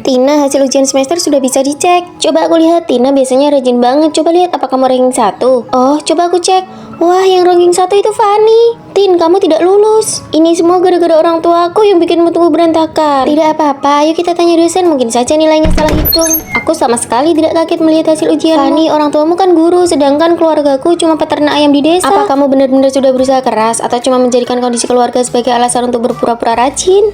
Tina, hasil ujian semester sudah bisa dicek. Coba aku lihat, Tina biasanya rajin banget. Coba lihat apa kamu ranking 1. Oh, coba aku cek. Wah, yang ranking 1 itu Fanny. Tin, kamu tidak lulus. Ini semua gara-gara orang tua aku yang bikin moodku berantakan. Tidak apa-apa, ayo kita tanya dosen. Mungkin saja nilainya salah hitung. Aku sama sekali tidak kaget melihat hasil ujian. Fanny, orang tuamu kan guru, sedangkan keluargaku cuma peternak ayam di desa. Apa kamu benar-benar sudah berusaha keras atau cuma menjadikan kondisi keluarga sebagai alasan untuk berpura-pura rajin?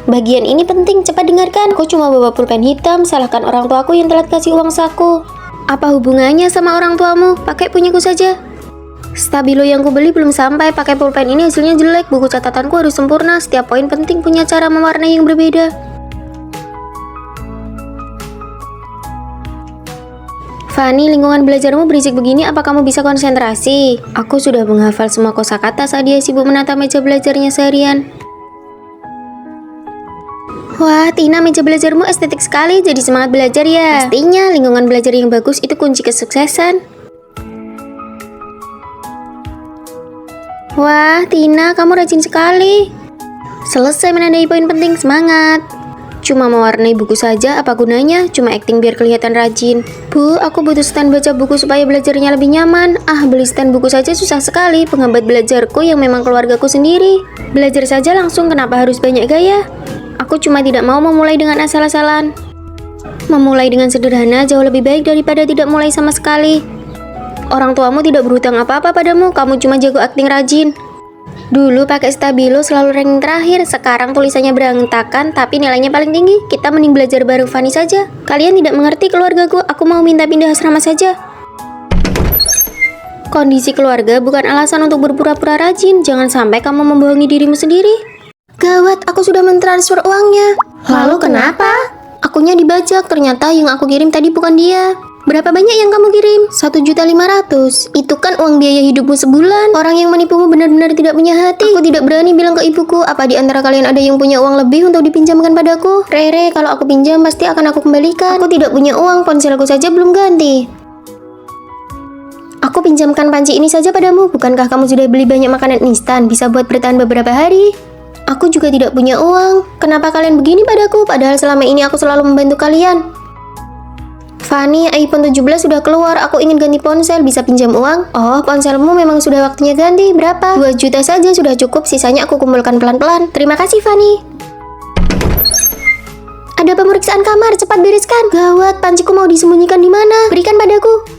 Bagian ini penting, cepat dengarkan. Aku cuma bawa pulpen hitam, salahkan orang tuaku yang telat kasih uang saku. Apa hubungannya sama orang tuamu? Pakai punyaku saja. Stabilo yang kubeli belum sampai, pakai pulpen ini hasilnya jelek. Buku catatanku harus sempurna, setiap poin penting punya cara mewarnai yang berbeda. Fanny, lingkungan belajarmu berisik begini, apa kamu bisa konsentrasi? Aku sudah menghafal semua kosakata saat dia sibuk menata meja belajarnya seharian. Wah, Tina, meja belajarmu estetik sekali, jadi semangat belajar ya. Pastinya, lingkungan belajar yang bagus itu kunci kesuksesan. Wah, Tina, kamu rajin sekali. Selesai menandai poin penting, semangat. Cuma mewarnai buku saja, apa gunanya? Cuma acting biar kelihatan rajin. Bu, aku butuh stand baca buku supaya belajarnya lebih nyaman. Ah, beli stand buku saja susah sekali, penghambat belajarku yang memang keluargaku sendiri. Belajar saja langsung, kenapa harus banyak gaya? Aku cuma tidak mau memulai dengan asal-asalan. Memulai dengan sederhana jauh lebih baik daripada tidak mulai sama sekali. Orang tuamu tidak berhutang apa-apa padamu, kamu cuma jago akting rajin. Dulu pakai stabilo selalu ranking terakhir, sekarang tulisannya berantakan tapi nilainya paling tinggi. Kita mending belajar bareng Fanny saja. Kalian tidak mengerti keluargaku, aku mau minta pindah asrama saja. Kondisi keluarga bukan alasan untuk berpura-pura rajin, jangan sampai kamu membohongi dirimu sendiri. Gawat, aku sudah mentransfer uangnya. Lalu kenapa? Akunya dibajak, ternyata yang aku kirim tadi bukan dia. Berapa banyak yang kamu kirim? 1.500.000. Itu kan uang biaya hidupmu sebulan. Orang yang menipumu benar-benar tidak punya hati. Aku tidak berani bilang ke ibuku. Apa di antara kalian ada yang punya uang lebih untuk dipinjamkan padaku? Rere, kalau aku pinjam pasti akan aku kembalikan. Aku tidak punya uang, ponselku saja belum ganti. Aku pinjamkan panci ini saja padamu. Bukankah kamu sudah beli banyak makanan instan? Bisa buat bertahan beberapa hari. Aku juga tidak punya uang. Kenapa kalian begini padaku? Padahal selama ini aku selalu membantu kalian. Fanny, iPhone 17 sudah keluar. Aku ingin ganti ponsel. Bisa pinjam uang? Oh, ponselmu memang sudah waktunya ganti. Berapa? 2 juta saja sudah cukup. Sisanya aku kumpulkan pelan-pelan. Terima kasih, Fanny. Ada pemeriksaan kamar. Cepat bereskan. Gawat, panciku mau disembunyikan di mana? Berikan padaku.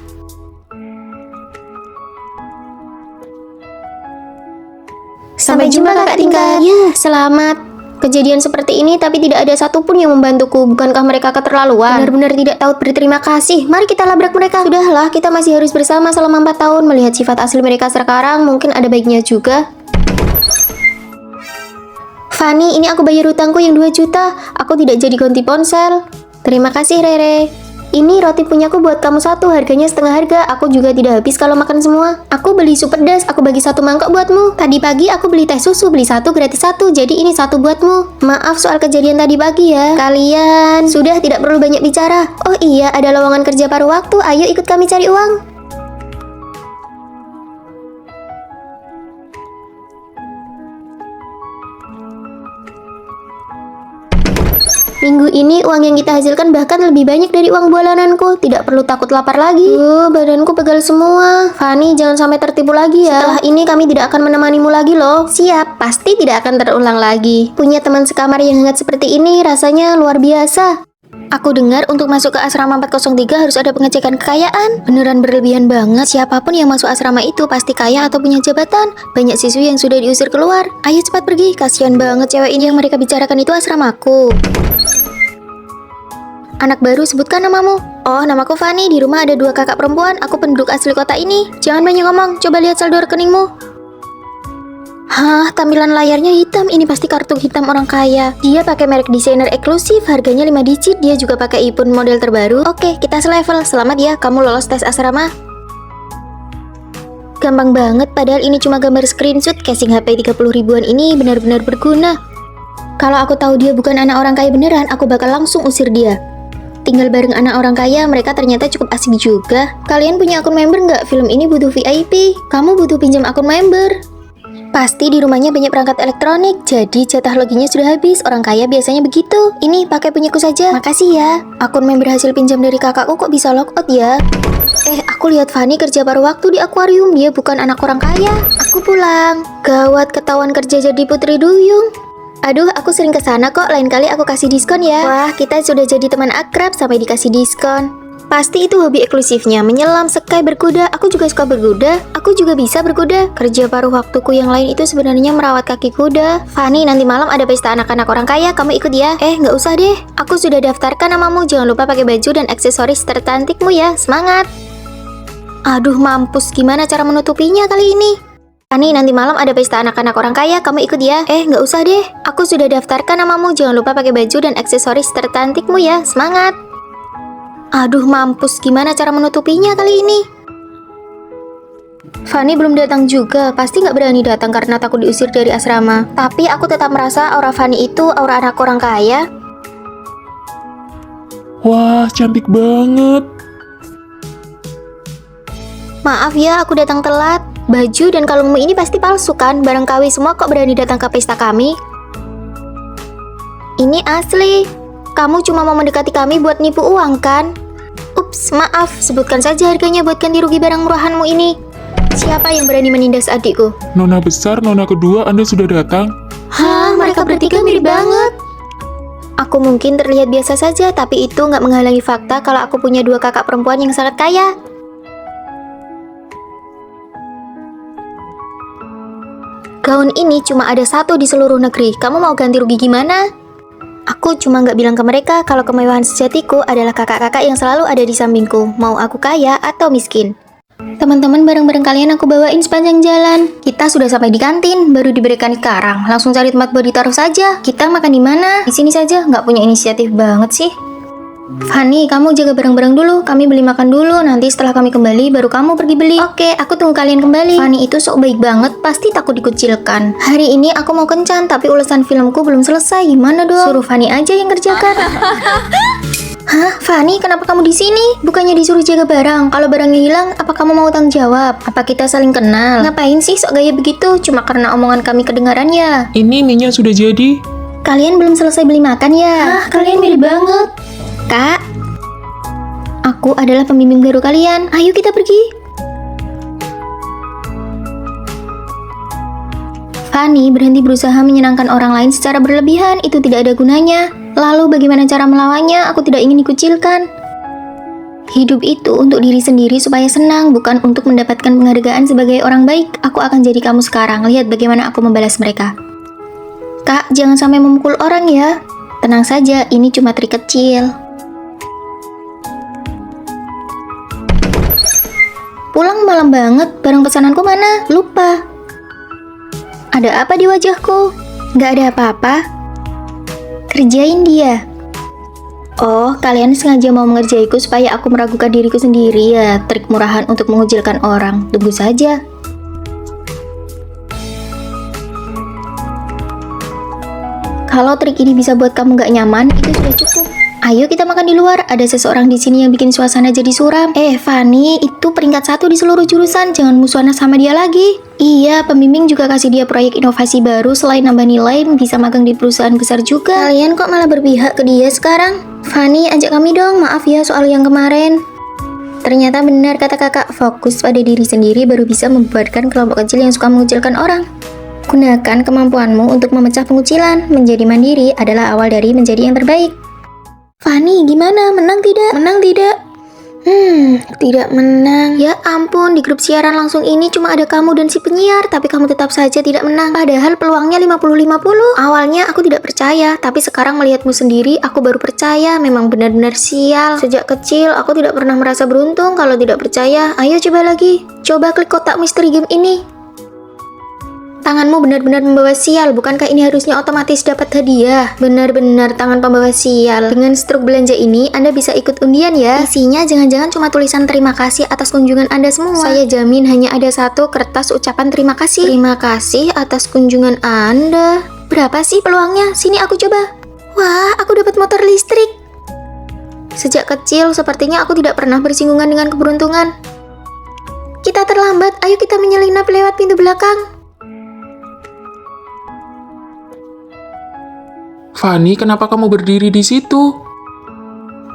Sampai jumpa kakak tingkat. Ya, selamat. Kejadian seperti ini tapi tidak ada satupun yang membantuku. Bukankah mereka keterlaluan? Benar-benar tidak tahu berterima kasih. Mari kita labrak mereka. Sudahlah, kita masih harus bersama selama 4 tahun. Melihat sifat asli mereka sekarang, mungkin ada baiknya juga. Fanny, ini aku bayar hutangku yang 2 juta. Aku tidak jadi ganti ponsel. Terima kasih, Rere. Ini roti punyaku buat kamu 1, harganya setengah harga. Aku juga tidak habis kalau makan semua. Aku beli sup pedas, aku bagi 1 mangkok buatmu. Tadi pagi aku beli teh susu, beli 1 gratis 1. Jadi ini 1 buatmu. Maaf soal kejadian tadi pagi ya. Kalian sudah tidak perlu banyak bicara. Oh iya, ada lowongan kerja paruh waktu. Ayo ikut kami cari uang. Minggu ini uang yang kita hasilkan bahkan lebih banyak dari uang bulananku. Tidak perlu takut lapar lagi. Badanku pegal semua. Fanny, jangan sampai tertipu lagi ya. Setelah ini kami tidak akan menemanimu lagi loh. Siap, pasti tidak akan terulang lagi. Punya teman sekamar yang hangat seperti ini rasanya luar biasa. Aku dengar untuk masuk ke asrama 403 harus ada pengecekan kekayaan. Beneran berlebihan banget. Siapapun yang masuk asrama itu pasti kaya atau punya jabatan. Banyak siswi yang sudah diusir keluar. Ayo cepat pergi. Kasihan banget cewek ini yang mereka bicarakan itu asramaku. Anak baru, sebutkan namamu. Oh, namaku Fanny. Di rumah ada 2 kakak perempuan. Aku penduduk asli kota ini. Jangan banyak ngomong. Coba lihat saldo rekeningmu. Hah, tampilan layarnya hitam. Ini pasti kartu hitam orang kaya. Dia pakai merek desainer eksklusif. Harganya 5 digit. Dia juga pakai iPhone model terbaru. Oke, kita selevel. Selamat ya, kamu lolos tes asrama. Gampang banget, padahal ini cuma gambar screenshot. Casing HP 30 ribuan ini benar-benar berguna. Kalau aku tahu dia bukan anak orang kaya beneran, aku bakal langsung usir dia. Tinggal bareng anak orang kaya, mereka ternyata cukup asik juga. Kalian punya akun member nggak? Film ini butuh VIP. Kamu butuh pinjam akun member. Pasti di rumahnya banyak perangkat elektronik, jadi jatah loginnya sudah habis. Orang kaya biasanya begitu. Ini pakai punyaku saja. Makasih ya. Akun member hasil pinjam dari kakakku kok bisa logout ya? Aku lihat Fanny kerja paruh waktu di akuarium. Dia bukan anak orang kaya. Aku pulang. Gawat, ketahuan kerja jadi putri duyung. Aduh, aku sering kesana kok. Lain kali aku kasih diskon ya. Wah, kita sudah jadi teman akrab sampai dikasih diskon. Pasti itu hobi eksklusifnya, menyelam, sekai, berkuda. Aku juga suka berkuda. Aku juga bisa berkuda. Kerja paruh waktuku yang lain itu sebenarnya merawat kaki kuda. Fanny, nanti malam ada pesta anak-anak orang kaya. Kamu ikut ya? Nggak usah deh. Aku sudah daftarkan namamu. Jangan lupa pakai baju dan aksesoris tercantikmu ya. Semangat! Aduh, mampus. Gimana cara menutupinya kali ini? Fanny, nanti malam ada pesta anak-anak orang kaya. Kamu ikut ya? Nggak usah deh. Aku sudah daftarkan namamu. Jangan lupa pakai baju dan aksesoris tercantikmu ya. Semangat! Aduh, mampus. Gimana cara menutupinya kali ini? Fanny belum datang juga. Pasti nggak berani datang karena takut diusir dari asrama. Tapi aku tetap merasa aura Fanny itu aura anak orang kaya. Wah, cantik banget. Maaf ya, aku datang telat. Baju dan kalungmu ini pasti palsu kan? Barang KW semua kok berani datang ke pesta kami? Ini asli. Kamu cuma mau mendekati kami buat nipu uang kan? Ups, maaf. Sebutkan saja harganya buat ganti rugi barang murahanmu ini. Siapa yang berani menindas adikku? Nona besar, nona kedua, Anda sudah datang? Hah, mereka bertiga mirip banget. Aku mungkin terlihat biasa saja, tapi itu nggak menghalangi fakta kalau aku punya dua kakak perempuan yang sangat kaya. Gaun ini cuma ada satu di seluruh negeri. Kamu mau ganti rugi gimana? Aku cuma nggak bilang ke mereka kalau kemewahan sejatiku adalah kakak-kakak yang selalu ada di sampingku. Mau aku kaya atau miskin. Teman-teman, barang-barang kalian aku bawain sepanjang jalan. Kita sudah sampai di kantin, baru diberikan sekarang. Langsung cari tempat buat ditaruh saja. Kita makan di mana? Di sini saja, nggak punya inisiatif banget sih. Fanny, kamu jaga barang-barang dulu. Kami beli makan dulu. Nanti setelah kami kembali, baru kamu pergi beli. Oke, aku tunggu kalian kembali. Fanny itu sok baik banget, pasti takut dikucilkan. Hari ini aku mau kencan, tapi ulasan filmku belum selesai. Gimana dong? Suruh Fanny aja yang kerjakan. Hah, Fanny, kenapa kamu di sini? Bukannya disuruh jaga barang. Kalau barangnya hilang, apa kamu mau tanggung jawab? Apa kita saling kenal? Ngapain sih sok gaya begitu? Cuma karena omongan kami kedengaran ya? Ini minyak sudah jadi. Kalian belum selesai beli makan ya? Hah, kalian mirip banget. Kak, aku adalah pembimbing baru kalian. Ayo kita pergi. Fanny berhenti berusaha menyenangkan orang lain secara berlebihan. Itu tidak ada gunanya. Lalu bagaimana cara melawannya? Aku tidak ingin dikucilkan. Hidup itu untuk diri sendiri supaya senang, bukan untuk mendapatkan penghargaan sebagai orang baik. Aku akan jadi kamu sekarang. Lihat bagaimana aku membalas mereka. Kak, jangan sampai memukul orang ya. Tenang saja, ini cuma trik kecil. Pulang malam banget, barang pesananku mana? Lupa. Ada apa di wajahku? Gak ada apa-apa. Kerjain dia. Oh, kalian sengaja mau mengerjaiku supaya aku meragukan diriku sendiri ya. Trik murahan untuk mengucilkan orang. Tunggu saja. Kalau trik ini bisa buat kamu gak nyaman, itu sudah cukup. Ayo kita makan di luar. Ada seseorang di sini yang bikin suasana jadi suram. Fanny, itu peringkat 1 di seluruh jurusan. Jangan musuhan sama dia lagi. Iya, pembimbing juga kasih dia proyek inovasi baru. Selain nambah nilai, bisa magang di perusahaan besar juga. Kalian kok malah berpihak ke dia sekarang? Fanny, ajak kami dong. Maaf ya soal yang kemarin. Ternyata benar kata kakak. Fokus pada diri sendiri baru bisa membubarkan kelompok kecil yang suka mengucilkan orang. Gunakan kemampuanmu untuk memecah pengucilan. Menjadi mandiri adalah awal dari menjadi yang terbaik. Fanny, gimana? Menang tidak? Menang tidak? Tidak menang. Ya ampun, di grup siaran langsung ini cuma ada kamu dan si penyiar, tapi kamu tetap saja tidak menang. Padahal peluangnya 50-50. Awalnya aku tidak percaya, tapi sekarang melihatmu sendiri, aku baru percaya. Memang benar-benar sial. Sejak kecil, aku tidak pernah merasa beruntung. Kalau tidak percaya, ayo coba lagi. Coba klik kotak misteri game ini. Tanganmu benar-benar membawa sial, bukankah ini harusnya otomatis dapat hadiah? Benar-benar tangan pembawa sial. Dengan struk belanja ini, Anda bisa ikut undian ya. Isinya jangan-jangan cuma tulisan terima kasih atas kunjungan Anda semua. Saya jamin hanya ada satu kertas ucapan terima kasih. Terima kasih atas kunjungan Anda. Berapa sih peluangnya? Sini aku coba. Wah, aku dapat motor listrik. Sejak kecil, sepertinya aku tidak pernah bersinggungan dengan keberuntungan. Kita terlambat, ayo kita menyelinap lewat pintu belakang. Fanny, kenapa kamu berdiri di situ?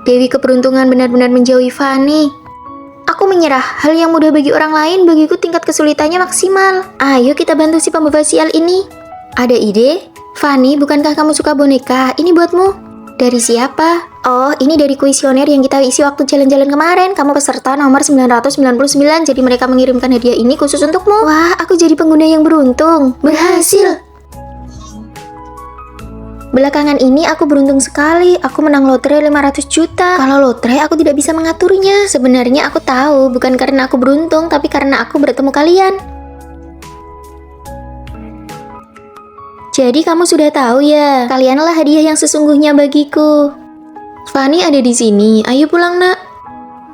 Dewi keberuntungan benar-benar menjauhi Fanny. Aku menyerah, hal yang mudah bagi orang lain, bagiku tingkat kesulitannya maksimal. Ayo kita bantu si pembawa sial ini. Ada ide? Fanny, bukankah kamu suka boneka? Ini buatmu. Dari siapa? Oh, ini dari kuesioner yang kita isi waktu jalan-jalan kemarin. Kamu peserta nomor 999, jadi mereka mengirimkan hadiah ini khusus untukmu. Wah, aku jadi pengguna yang beruntung. Berhasil. Belakangan ini aku beruntung sekali, aku menang lotre 500 juta. Kalau lotre aku tidak bisa mengaturnya. Sebenarnya aku tahu, bukan karena aku beruntung, tapi karena aku bertemu kalian. Jadi kamu sudah tahu ya, kalianlah hadiah yang sesungguhnya bagiku. Fanny ada di sini, ayo pulang nak.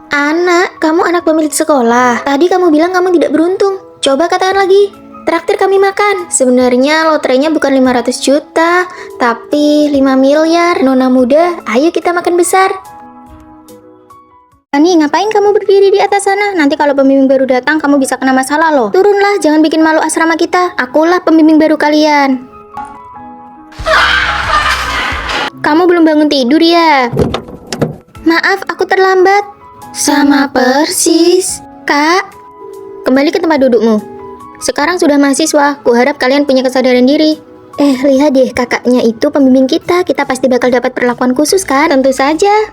Anak, kamu anak pemilik sekolah. Tadi kamu bilang kamu tidak beruntung. Coba katakan lagi. Traktir kami makan. Sebenarnya lotrenya bukan 500 juta, tapi 5 miliar. Nona muda, ayo kita makan besar. Fanny, ngapain kamu berdiri di atas sana? Nanti kalau pembimbing baru datang, kamu bisa kena masalah loh. Turunlah, jangan bikin malu asrama kita. Akulah pembimbing baru kalian. Kamu belum bangun tidur ya? Maaf, aku terlambat. Sama persis. Kak, kembali ke tempat dudukmu. Sekarang sudah mahasiswa, kuharap kalian punya kesadaran diri. Lihat deh, kakaknya itu pembimbing kita pasti bakal dapat perlakuan khusus kan? Tentu saja.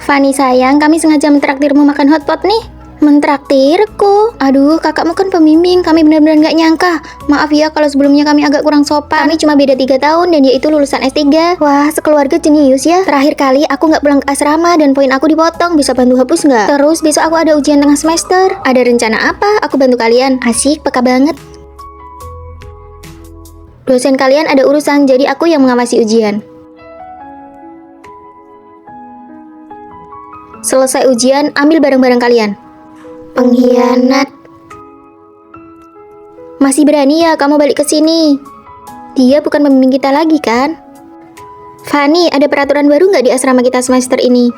Fanny sayang, kami sengaja mentraktirmu makan hotpot nih. Mentraktirku? Aduh, kakakmu kan pembimbing, kami benar-benar gak nyangka. Maaf ya kalau sebelumnya kami agak kurang sopan. Kami cuma beda 3 tahun dan dia itu lulusan S3. Wah, sekeluarga jenius ya. Terakhir kali aku gak pulang ke asrama dan poin aku dipotong. Bisa bantu hapus gak? Terus besok aku ada ujian tengah semester. Ada rencana apa? Aku bantu kalian. Asik, peka banget. Dosen kalian ada urusan, jadi aku yang mengawasi ujian. Selesai ujian, ambil barang-barang kalian. Pengkhianat. Masih berani ya kamu balik ke sini? Dia bukan pembimbing kita lagi kan? Fanny, ada peraturan baru nggak di asrama kita semester ini?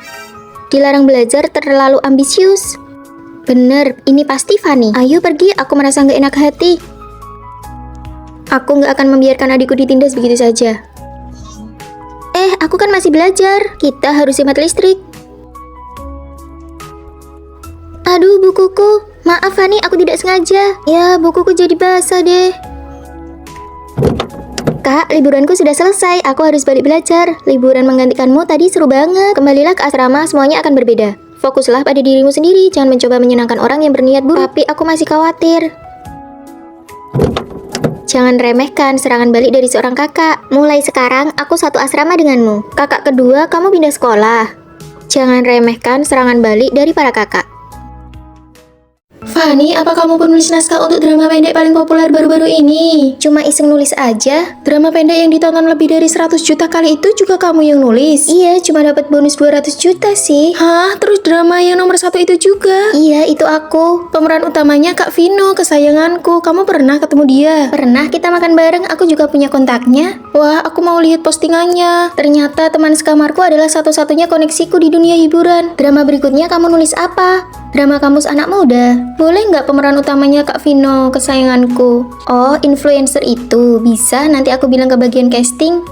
Dilarang belajar terlalu ambisius. Bener, ini pasti Fanny. Ayo pergi, aku merasa nggak enak hati. Aku nggak akan membiarkan adikku ditindas begitu saja. Aku kan masih belajar. Kita harus hemat listrik. Aduh, bukuku. Maaf Fanny, aku tidak sengaja. Ya, bukuku jadi basah deh. Kak, liburanku sudah selesai. Aku harus balik belajar. Liburan menggantikanmu tadi seru banget. Kembalilah ke asrama, semuanya akan berbeda. Fokuslah pada dirimu sendiri. Jangan mencoba menyenangkan orang yang berniat buruk. Tapi aku masih khawatir. Jangan remehkan serangan balik dari seorang kakak. Mulai sekarang, aku satu asrama denganmu. Kakak kedua, kamu pindah sekolah. Jangan remehkan serangan balik dari para kakak. Fanny, apa kamu penulis naskah untuk drama pendek paling populer baru-baru ini? Cuma iseng nulis aja. Drama pendek yang ditonton lebih dari 100 juta kali itu juga kamu yang nulis? Iya, cuma dapat bonus 200 juta sih. Hah? Terus drama yang nomor 1 itu juga? Iya, itu aku. Pemeran utamanya Kak Vino, kesayanganku. Kamu pernah ketemu dia? Pernah, kita makan bareng. Aku juga punya kontaknya. Wah, aku mau lihat postingannya. Ternyata teman sekamarku adalah satu-satunya koneksiku di dunia hiburan. Drama berikutnya kamu nulis apa? Drama kamus anak muda. Boleh nggak pemeran utamanya Kak Vino, kesayanganku? Oh, influencer itu. Bisa, nanti aku bilang ke bagian casting.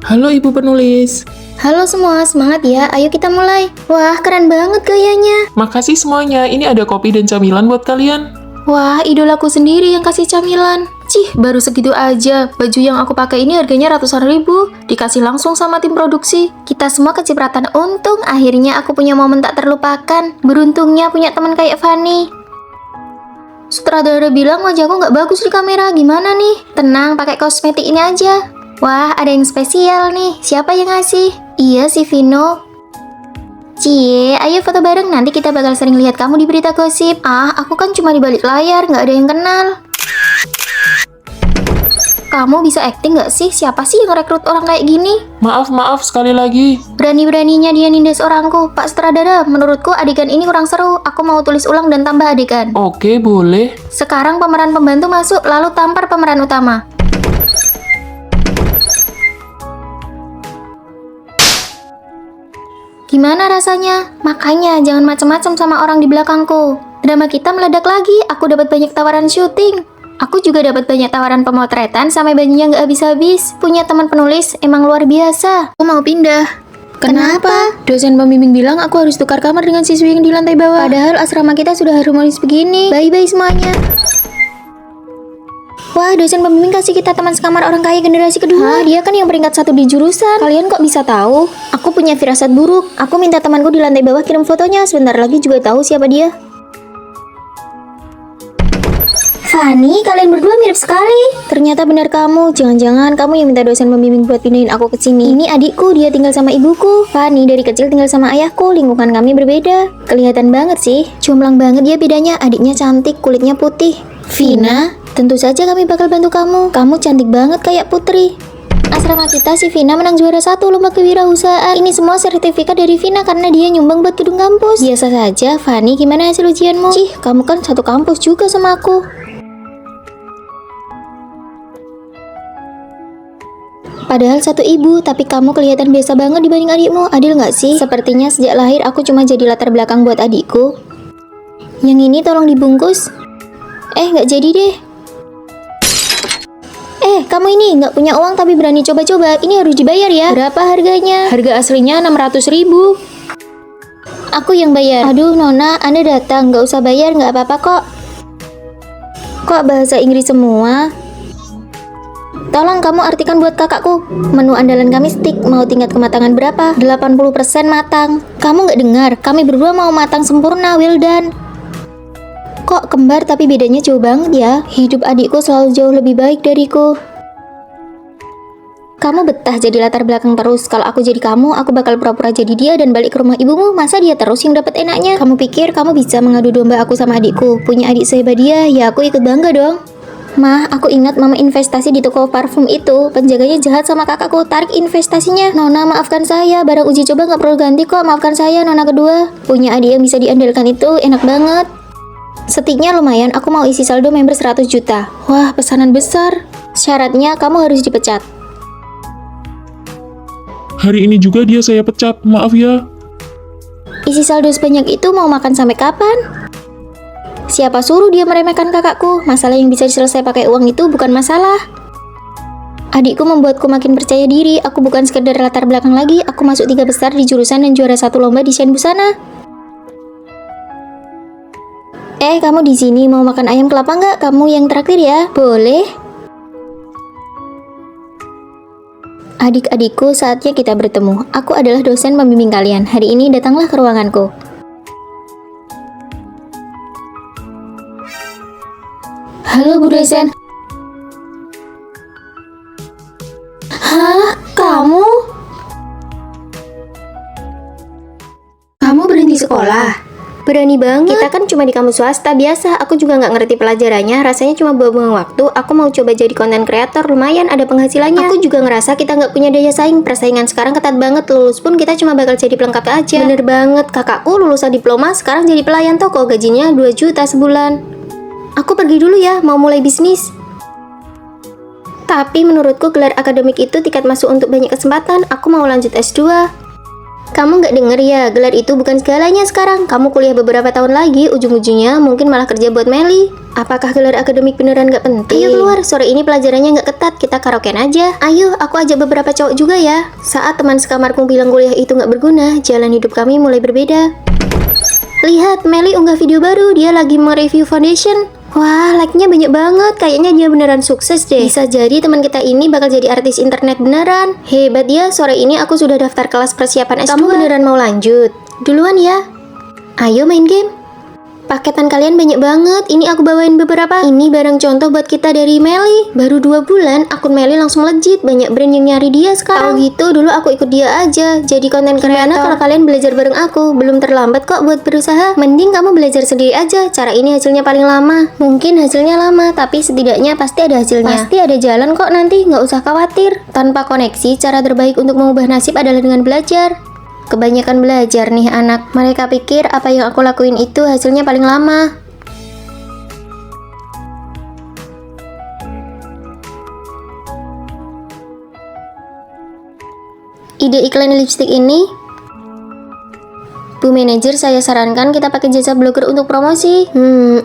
Halo ibu penulis. Halo semua, semangat ya. Ayo kita mulai. Wah, keren banget gayanya. Makasih semuanya, ini ada kopi dan camilan buat kalian. Wah, idolaku sendiri yang kasih camilan. Cih, baru segitu aja. Baju yang aku pakai ini harganya ratusan ribu. Dikasih langsung sama tim produksi. Kita semua kecipratan untung. Akhirnya aku punya momen tak terlupakan. Beruntungnya punya teman kayak Fanny. Sutradara bilang wajahku nggak bagus di kamera. Gimana nih? Tenang, pakai kosmetik ini aja. Wah, ada yang spesial nih. Siapa yang ngasih? Iya, si Vino. Cie, ayo foto bareng, nanti kita bakal sering lihat kamu di berita gosip. Ah, aku kan cuma di balik layar, nggak ada yang kenal. Kamu bisa acting nggak sih? Siapa sih yang rekrut orang kayak gini? Maaf sekali lagi. Berani-beraninya dia nindas orangku. Pak Sutradara, menurutku adegan ini kurang seru. Aku mau tulis ulang dan tambah adegan. Oke, boleh. Sekarang pemeran pembantu masuk, lalu tampar pemeran utama. Gimana rasanya? Makanya jangan macam-macam sama orang di belakangku. Drama kita meledak lagi, aku dapat banyak tawaran syuting. Aku juga dapat banyak tawaran pemotretan sampai bajunya nggak habis-habis. Punya teman penulis emang luar biasa. Aku mau pindah. Kenapa? Dosen pembimbing bilang aku harus tukar kamar dengan siswi yang di lantai bawah. Padahal asrama kita sudah harmonis begini. Bye-bye semuanya. Wah, dosen pembimbing kasih kita teman sekamar orang kaya generasi kedua. Dia kan yang peringkat 1 di jurusan. Kalian kok bisa tahu? Aku punya firasat buruk. Aku minta temanku di lantai bawah kirim fotonya. Sebentar lagi juga tahu siapa dia. Fanny, kalian berdua mirip sekali. Ternyata benar kamu. Jangan-jangan kamu yang minta dosen pembimbing buat pindahin aku ke sini. Ini adikku, dia tinggal sama ibuku. Fanny dari kecil tinggal sama ayahku. Lingkungan kami berbeda. Kelihatan banget sih. Jomplang banget dia bedanya. Adiknya cantik, kulitnya putih. Vina, tentu saja kami bakal bantu kamu. Kamu cantik banget kayak putri. Asrama kita si Vina menang juara 1 lomba kewirausahaan. Ini semua sertifikat dari Vina karena dia nyumbang buat gedung kampus. Biasa saja. Fanny, gimana hasil ujianmu? Cih, kamu kan satu kampus juga sama aku. Padahal satu ibu, tapi kamu kelihatan biasa banget dibanding adikmu. Adil nggak sih? Sepertinya sejak lahir aku cuma jadi latar belakang buat adikku. Yang ini tolong dibungkus. Nggak jadi deh. Kamu ini nggak punya uang tapi berani coba-coba. Ini harus dibayar ya. Berapa harganya? Harga aslinya 600.000. Aku yang bayar. Aduh Nona, Anda datang. Nggak usah bayar, nggak apa-apa kok. Kok bahasa Inggris semua? Tolong kamu artikan buat kakakku. Menu andalan kami steak, mau tingkat kematangan berapa? 80% matang. Kamu nggak dengar? Kami berdua mau matang sempurna, well done. Kok kembar tapi bedanya jauh banget ya? Hidup adikku selalu jauh lebih baik dariku. Kamu betah jadi latar belakang terus. Kalau aku jadi kamu, aku bakal pura-pura jadi dia dan balik ke rumah ibumu. Masa dia terus yang dapat enaknya? Kamu pikir kamu bisa mengadu domba aku sama adikku? Punya adik sehebat dia, ya aku ikut bangga dong. Mah, aku ingat mama investasi di toko parfum itu. Penjaganya jahat sama kakakku, tarik investasinya. Nona, maafkan saya, barang uji coba nggak perlu ganti kok. Maafkan saya, Nona kedua. Punya adik yang bisa diandalkan itu enak banget. Setiknya lumayan, aku mau isi saldo member 100 juta. Wah, pesanan besar. Syaratnya kamu harus dipecat. Hari ini juga dia saya pecat, maaf ya. Isi saldo sebanyak itu mau makan sampai kapan? Siapa suruh dia meremehkan kakakku? Masalah yang bisa diselesaikan pakai uang itu bukan masalah. Adikku membuatku makin percaya diri. Aku bukan sekedar latar belakang lagi. Aku masuk 3 besar di jurusan dan juara 1 lomba desain busana. Kamu di sini mau makan ayam kelapa nggak? Kamu yang traktir ya? Boleh. Adik-adikku, saatnya kita bertemu. Aku adalah dosen pembimbing kalian. Hari ini datanglah ke ruanganku. Halo Bu dosen. Hah? Kamu? Kamu berhenti sekolah? Berani banget. Kita kan cuma di kampus swasta biasa. Aku juga nggak ngerti pelajarannya. Rasanya cuma buang-buang waktu. Aku mau coba jadi konten kreator. Lumayan ada penghasilannya. Aku juga ngerasa kita nggak punya daya saing. Persaingan sekarang ketat banget. Lulus pun kita cuma bakal jadi pelengkap aja. Bener banget. Kakakku lulusan diploma sekarang jadi pelayan toko. Gajinya 2 juta sebulan. Aku pergi dulu ya, mau mulai bisnis. Tapi menurutku gelar akademik itu tiket masuk untuk banyak kesempatan. Aku mau lanjut S2. Kamu nggak denger ya, gelar itu bukan segalanya sekarang. Kamu kuliah beberapa tahun lagi, ujung-ujungnya mungkin malah kerja buat Meli. Apakah gelar akademik beneran nggak penting? Ayo keluar, sore ini pelajarannya nggak ketat, kita karaokean aja. Ayo, aku ajak beberapa cowok juga ya. Saat teman sekamarku bilang kuliah itu nggak berguna, jalan hidup kami mulai berbeda. Lihat, Meli unggah video baru, dia lagi mereview foundation. Wah, like-nya banyak banget. Kayaknya dia beneran sukses deh. Bisa jadi teman kita ini bakal jadi artis internet beneran. Hebat ya, sore ini aku sudah daftar kelas persiapan S2. Kamu beneran mau lanjut? Duluan ya. Ayo main game. Paketan kalian banyak banget. Ini aku bawain beberapa. Ini barang contoh buat kita dari Meli. Baru 2 bulan, akun Meli langsung legit. Banyak brand yang nyari dia sekarang. Tahu gitu, dulu aku ikut dia aja. Jadi konten kreator. Kalau kalian belajar bareng aku, belum terlambat kok buat berusaha. Mending kamu belajar sendiri aja. Cara ini hasilnya paling lama. Mungkin hasilnya lama, tapi setidaknya pasti ada hasilnya. Pasti ada jalan kok nanti, nggak usah khawatir. Tanpa koneksi, cara terbaik untuk mengubah nasib adalah dengan belajar. Kebanyakan belajar nih anak. Mereka pikir apa yang aku lakuin itu hasilnya paling lama. Ide iklan lipstick ini, Bu manajer, saya sarankan kita pakai jasa blogger untuk promosi.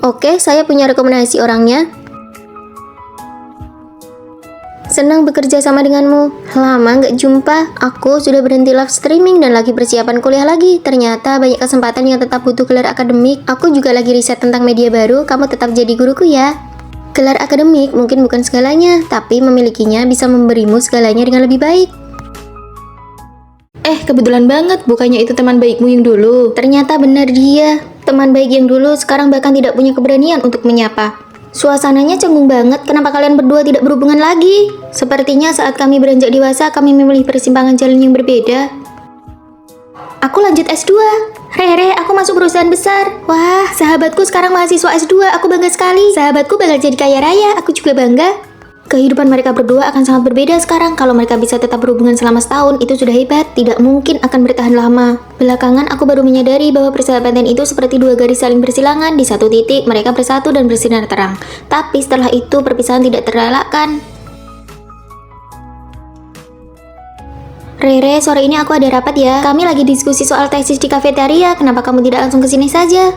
Oke, saya punya rekomendasi orangnya. senang bekerja sama denganmu. Lama nggak jumpa. Aku sudah berhenti live streaming dan lagi persiapan kuliah lagi. Ternyata banyak kesempatan yang tetap butuh gelar akademik. Aku juga lagi riset tentang media baru. Kamu tetap jadi guruku ya. Gelar akademik mungkin bukan segalanya, tapi memilikinya bisa memberimu segalanya dengan lebih baik. Kebetulan banget, bukannya itu teman baikmu yang dulu. Ternyata benar dia. Teman baik yang dulu sekarang bahkan tidak punya keberanian untuk menyapa. Suasananya canggung banget, kenapa kalian berdua tidak berhubungan lagi? Sepertinya saat kami beranjak dewasa, kami memilih persimpangan jalan yang berbeda. Aku lanjut S2. Rere, aku masuk perusahaan besar. Wah, sahabatku sekarang mahasiswa S2, aku bangga sekali. Sahabatku bakal jadi kaya raya, aku juga bangga. Kehidupan mereka berdua akan sangat berbeda sekarang. Kalau mereka bisa tetap berhubungan selama setahun, itu sudah hebat. Tidak mungkin akan bertahan lama. Belakangan aku baru menyadari bahwa persahabatan itu seperti dua garis saling bersilangan. Di satu titik, mereka bersatu dan bersinar terang. Tapi setelah itu, perpisahan tidak terelakkan. Rere, sore ini aku ada rapat ya. Kami lagi diskusi soal tesis di kafeteria. Kenapa kamu tidak langsung kesini saja?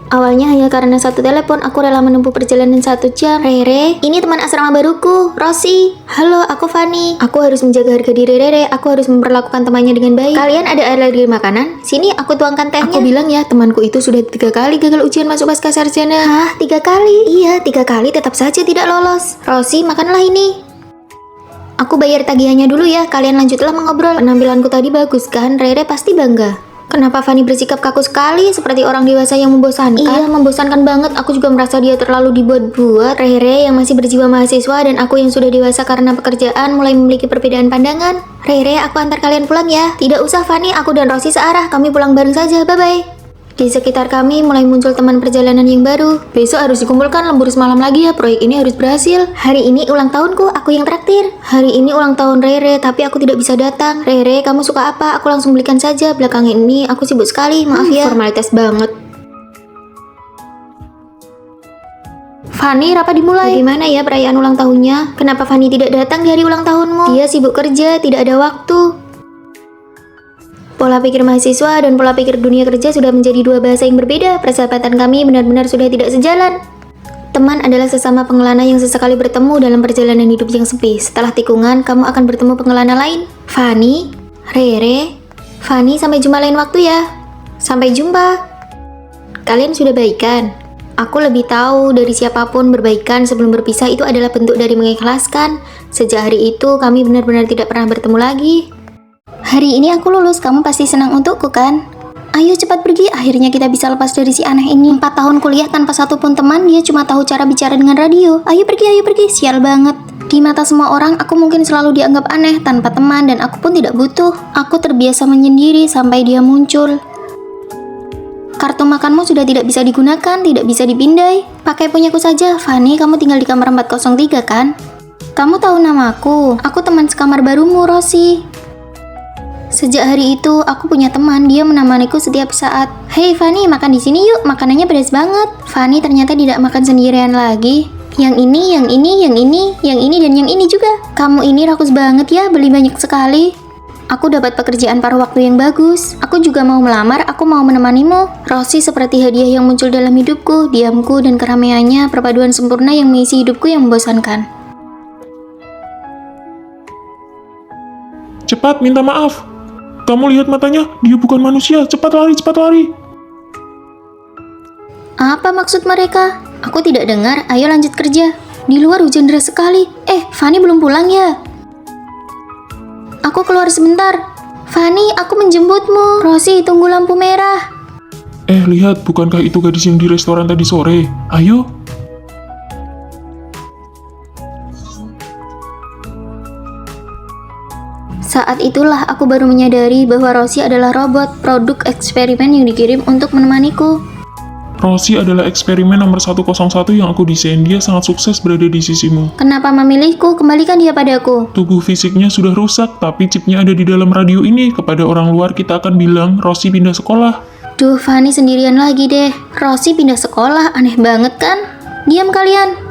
Awalnya hanya karena satu telepon, aku rela menempuh perjalanan 1 jam. Rere, ini teman asrama baruku, Rosi. Halo, aku Fanny. Aku harus menjaga harga diri Rere. Aku harus memperlakukan temannya dengan baik. Kalian ada alergi makanan? Sini, aku tuangkan tehnya. Aku bilang ya, temanku itu sudah 3 kali gagal ujian masuk pasca sarjana. Hah, 3 kali? Iya, 3 kali tetap saja tidak lolos. Rosi, makanlah ini. Aku bayar tagihannya dulu ya. Kalian lanjutlah mengobrol. Penampilanku tadi bagus kan? Rere pasti bangga. Kenapa Fanny bersikap kaku sekali, seperti orang dewasa yang membosankan? Iya, membosankan banget. Aku juga merasa dia terlalu dibuat-buat. Rere yang masih berjiwa mahasiswa dan aku yang sudah dewasa karena pekerjaan mulai memiliki perbedaan pandangan. Rere, aku antar kalian pulang ya. Tidak usah Fanny, aku dan Rosi searah. Kami pulang bareng saja, bye-bye. Di sekitar kami mulai muncul teman perjalanan yang baru. Besok harus dikumpulkan lembur semalam lagi ya, proyek ini harus berhasil. Hari ini ulang tahunku, aku yang traktir. Hari ini ulang tahun Rere, tapi aku tidak bisa datang. Rere, kamu suka apa? Aku langsung belikan saja. Belakangan ini aku sibuk sekali, maaf ya. Formalitas banget. Fanny, rapat dimulai. Bagaimana ya perayaan ulang tahunnya? Kenapa Fanny tidak datang di hari ulang tahunmu? Dia sibuk kerja, tidak ada waktu. Pola pikir mahasiswa dan pola pikir dunia kerja sudah menjadi dua bahasa yang berbeda. Persahabatan kami benar-benar sudah tidak sejalan. Teman adalah sesama pengelana yang sesekali bertemu dalam perjalanan hidup yang sepi. Setelah tikungan, kamu akan bertemu pengelana lain. Fanny, Rere, Fanny, sampai jumpa lain waktu ya. Sampai jumpa. Kalian sudah baikan? Aku lebih tahu dari siapapun berbaikan sebelum berpisah itu adalah bentuk dari mengikhlaskan. Sejak hari itu, kami benar-benar tidak pernah bertemu lagi. Hari ini aku lulus, kamu pasti senang untukku kan? Ayo cepat pergi, akhirnya kita bisa lepas dari si aneh ini. 4 tahun kuliah tanpa satupun teman, dia cuma tahu cara bicara dengan radio. Ayo pergi, sial banget. Di mata semua orang, aku mungkin selalu dianggap aneh tanpa teman dan aku pun tidak butuh. Aku terbiasa menyendiri sampai dia muncul. Kartu makanmu sudah tidak bisa digunakan, tidak bisa dipindai. Pakai punyaku saja, Fanny, kamu tinggal di kamar 403 kan? Kamu tahu namaku, aku teman sekamar barumu, Rosi. Sejak hari itu, aku punya teman, dia menemaniku setiap saat. Hei Fanny, makan di sini yuk, makanannya pedas banget. Fanny ternyata tidak makan sendirian lagi. Yang ini, yang ini, yang ini, yang ini, dan yang ini juga. Kamu ini rakus banget ya, beli banyak sekali. Aku dapat pekerjaan paruh waktu yang bagus. Aku juga mau melamar, aku mau menemanimu. Rosi seperti hadiah yang muncul dalam hidupku, diamku dan keramaiannya, perpaduan sempurna yang mengisi hidupku yang membosankan. Cepat, minta maaf. Kamu lihat matanya, dia bukan manusia. Cepat lari, cepat lari. Apa maksud mereka? Aku tidak dengar, ayo lanjut kerja. Di luar hujan deras sekali. Fanny belum pulang ya? Aku keluar sebentar. Fanny, aku menjemputmu. Rosi, tunggu lampu merah. Lihat, bukankah itu gadis yang di restoran tadi sore? Ayo. Saat itulah aku baru menyadari bahwa Rosi adalah robot, produk eksperimen yang dikirim untuk menemaniku. Rosi adalah eksperimen nomor 101 yang aku desain. Dia sangat sukses berada di sisimu. Kenapa memilihku? Kembalikan dia padaku. Tubuh fisiknya sudah rusak, tapi chipnya ada di dalam radio ini. Kepada orang luar kita akan bilang, Rosi pindah sekolah. Duh, Fanny sendirian lagi deh. Rosi pindah sekolah, aneh banget kan? Diam kalian.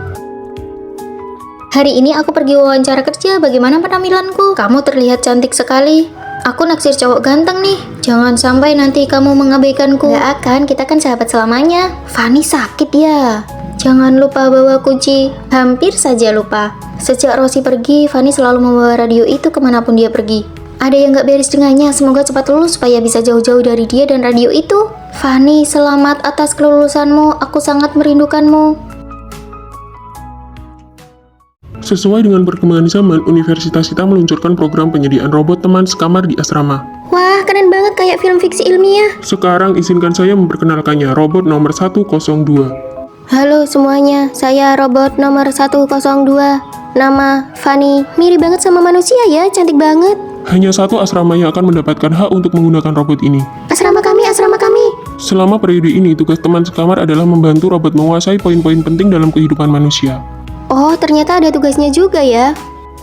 Hari ini aku pergi wawancara kerja, bagaimana penampilanku? Kamu terlihat cantik sekali. Aku naksir cowok ganteng nih. Jangan sampai nanti kamu mengabaikanku. Gak akan, kita kan sahabat selamanya. Fanny sakit ya. Jangan lupa bawa kunci. Hampir saja lupa. Sejak Rosie pergi, Fanny selalu membawa radio itu kemanapun dia pergi. Ada yang gak beres dengannya, semoga cepat lulus supaya bisa jauh-jauh dari dia dan radio itu. Fanny, selamat atas kelulusanmu, aku sangat merindukanmu. Sesuai dengan perkembangan zaman, universitas kita meluncurkan program penyediaan robot teman sekamar di asrama. Wah, keren banget kayak film fiksi ilmiah. Sekarang izinkan saya memperkenalkannya, robot nomor 102. Halo semuanya, saya robot nomor 102. Nama Fanny, mirip banget sama manusia ya, cantik banget. Hanya satu asrama yang akan mendapatkan hak untuk menggunakan robot ini. Asrama kami, asrama kami. Selama periode ini, tugas teman sekamar adalah membantu robot menguasai poin-poin penting dalam kehidupan manusia. Oh, ternyata ada tugasnya juga ya.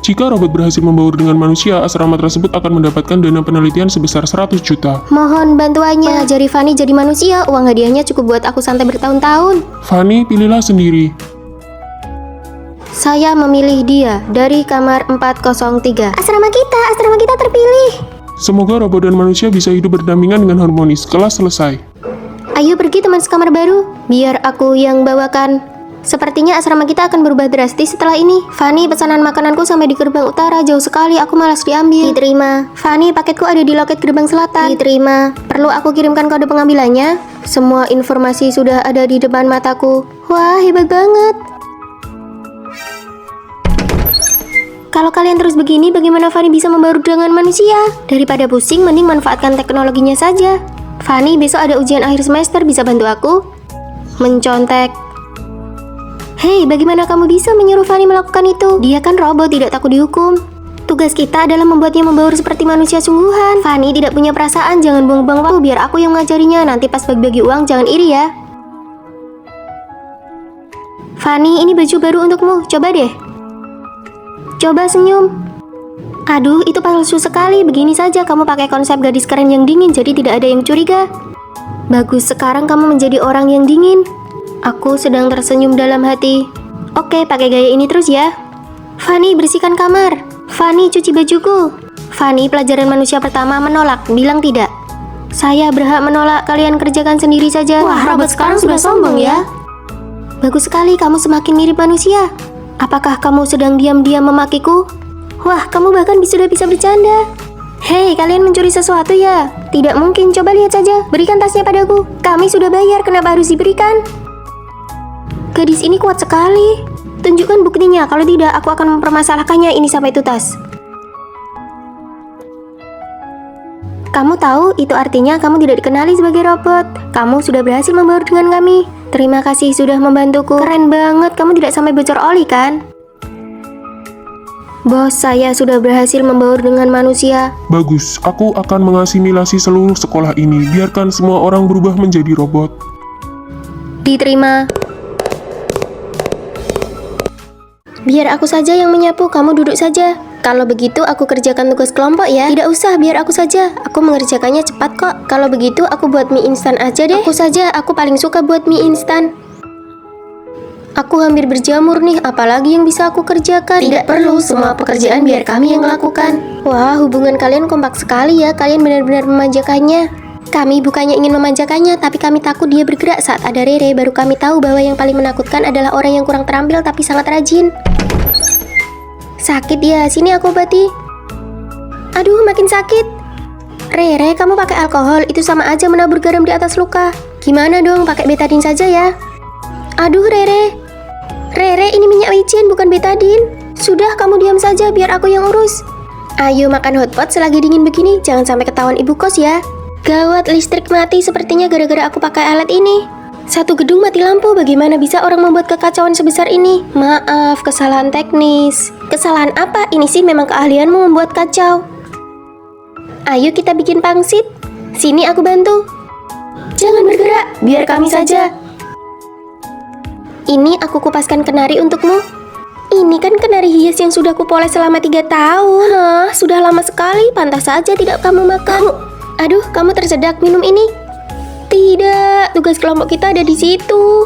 Jika robot berhasil membaur dengan manusia, asrama tersebut akan mendapatkan dana penelitian sebesar 100 juta. Mohon bantuannya, mengajari Fanny jadi manusia, uang hadiahnya cukup buat aku santai bertahun-tahun. Fanny, pilihlah sendiri. Saya memilih dia dari kamar 403. Asrama kita terpilih. Semoga robot dan manusia bisa hidup berdampingan dengan harmonis. Kelas selesai. Ayo pergi teman sekamar baru, biar aku yang bawakan. Sepertinya asrama kita akan berubah drastis setelah ini. Fanny, pesanan makananku sampai di gerbang utara, jauh sekali, aku malas diambil. Diterima. Fanny, paketku ada di loket gerbang selatan. Diterima. Perlu aku kirimkan kode pengambilannya? Semua informasi sudah ada di depan mataku. Wah, hebat banget. Kalau kalian terus begini, bagaimana Fanny bisa membaur dengan manusia? Daripada pusing, mending manfaatkan teknologinya saja. Fanny, besok ada ujian akhir semester, bisa bantu aku? Mencontek. Hei, bagaimana kamu bisa menyuruh Fanny melakukan itu? Dia kan robot, tidak takut dihukum. Tugas kita adalah membuatnya membaur seperti manusia sungguhan. Fanny tidak punya perasaan, jangan buang-buang waktu, biar aku yang mengajarinya. Nanti pas bagi-bagi uang, jangan iri ya. Fanny, ini baju baru untukmu, coba deh. Coba senyum. Aduh, itu palsu sekali. Begini saja, kamu pakai konsep gadis keren yang dingin, jadi tidak ada yang curiga. Bagus, sekarang kamu menjadi orang yang dingin. Aku sedang tersenyum dalam hati. Oke, pakai gaya ini terus ya. Fanny, bersihkan kamar. Fanny, cuci bajuku. Fanny, pelajaran manusia pertama menolak, bilang tidak. Saya berhak menolak, kalian kerjakan sendiri saja. Wah, robot sekarang sudah sombong ya. Bagus sekali, kamu semakin mirip manusia. Apakah kamu sedang diam-diam memakiku? Wah, kamu bahkan sudah bisa bercanda. Hei, kalian mencuri sesuatu ya? Tidak mungkin, coba lihat saja. Berikan tasnya padaku. Kami sudah bayar, kenapa harus diberikan? Gadis ini kuat sekali. Tunjukkan buktinya, kalau tidak aku akan mempermasalahkannya ini sampai tuntas. Kamu tahu, itu artinya kamu tidak dikenali sebagai robot. Kamu sudah berhasil membaur dengan kami. Terima kasih sudah membantuku. Keren banget, kamu tidak sampai bocor oli kan? Bos, saya sudah berhasil membaur dengan manusia. Bagus, aku akan mengasimilasi seluruh sekolah ini. Biarkan semua orang berubah menjadi robot. Diterima. Biar aku saja yang menyapu, kamu duduk saja. Kalau begitu aku kerjakan tugas kelompok ya. Tidak usah, biar aku saja. Aku mengerjakannya cepat kok. Kalau begitu aku buat mie instan aja deh. Aku saja, aku paling suka buat mie instan. Aku hampir berjamur nih, apalagi yang bisa aku kerjakan? Tidak perlu, semua pekerjaan biar kami yang lakukan. Wah, hubungan kalian kompak sekali ya. Kalian benar-benar memanjakannya. Kami bukannya ingin memanjakannya, tapi kami takut dia bergerak. Saat ada Rere, baru kami tahu bahwa yang paling menakutkan adalah orang yang kurang terampil tapi sangat rajin. Sakit ya, sini aku obati. Aduh, makin sakit. Rere, kamu pakai alkohol, itu sama aja menabur garam di atas luka. Gimana dong, pakai betadine saja ya. Aduh, Rere. Rere, ini minyak micin, bukan betadine. Sudah, kamu diam saja, biar aku yang urus. Ayo makan hotpot selagi dingin begini, jangan sampai ketahuan ibu kos ya. Gawat, listrik mati sepertinya gara-gara aku pakai alat ini. Satu gedung mati lampu, bagaimana bisa orang membuat kekacauan sebesar ini? Maaf, kesalahan teknis. Kesalahan apa? Ini sih memang keahlianmu membuat kacau. Ayo kita bikin pangsit. Sini aku bantu. Jangan bergerak, biar kami saja. Ini aku kupaskan kenari untukmu. Ini kan kenari hias yang sudah kupoles selama 3 tahun. Hah, sudah lama sekali, pantas saja tidak kamu makan. Aduh, kamu tersedak minum ini. Tidak, tugas kelompok kita ada di situ.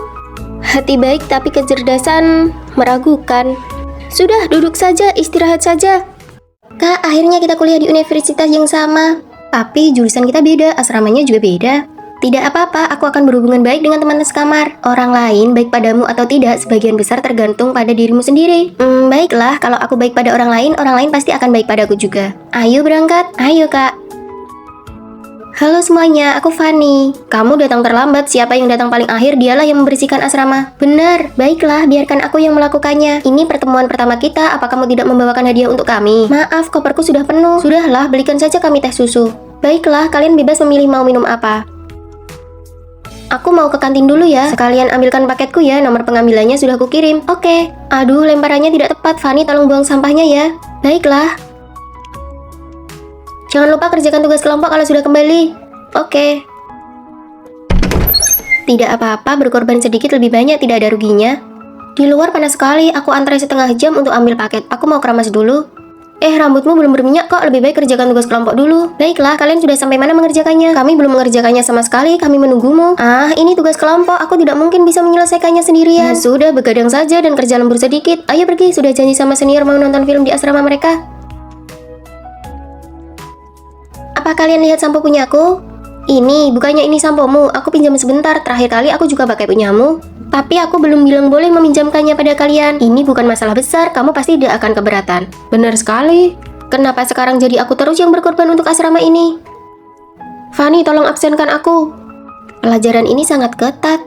Hati baik tapi kecerdasan meragukan. Sudah, duduk saja, istirahat saja. Kak, akhirnya kita kuliah di universitas yang sama. Tapi jurusan kita beda, asramanya juga beda. Tidak apa-apa, aku akan berhubungan baik dengan teman sekamar. Orang lain baik padamu atau tidak, sebagian besar tergantung pada dirimu sendiri. Baiklah, kalau aku baik pada orang lain pasti akan baik padaku juga. Ayo berangkat, ayo kak. Halo semuanya, aku Fanny. Kamu datang terlambat, siapa yang datang paling akhir dialah yang membersihkan asrama. Benar, baiklah, biarkan aku yang melakukannya. Ini pertemuan pertama kita, apa kamu tidak membawakan hadiah untuk kami? Maaf, koperku sudah penuh. Sudahlah, belikan saja kami teh susu. Baiklah, kalian bebas memilih mau minum apa. Aku mau ke kantin dulu ya. Sekalian ambilkan paketku ya, nomor pengambilannya sudah kukirim. Oke. Aduh, lemparannya tidak tepat. Fanny, tolong buang sampahnya ya. Baiklah. Jangan lupa kerjakan tugas kelompok kalau sudah kembali. Oke. Tidak apa-apa, berkorban sedikit lebih banyak, tidak ada ruginya. Di luar panas sekali, aku antri setengah jam untuk ambil paket. Aku mau keramas dulu. Rambutmu belum berminyak kok, lebih baik kerjakan tugas kelompok dulu. Baiklah, kalian sudah sampai mana mengerjakannya? Kami belum mengerjakannya sama sekali, kami menunggumu. Ini tugas kelompok, aku tidak mungkin bisa menyelesaikannya sendirian. Sudah, begadang saja dan kerja lembur sedikit. Ayo pergi, sudah janji sama senior mau nonton film di asrama mereka. Apa kalian lihat sampo punyaku? Ini, bukannya ini sampomu, aku pinjam sebentar, terakhir kali aku juga pakai punyamu. Tapi aku belum bilang boleh meminjamkannya pada kalian. Ini bukan masalah besar, kamu pasti tidak akan keberatan. Benar sekali. Kenapa sekarang jadi aku terus yang berkorban untuk asrama ini? Fanny, tolong absenkan aku. Pelajaran ini sangat ketat.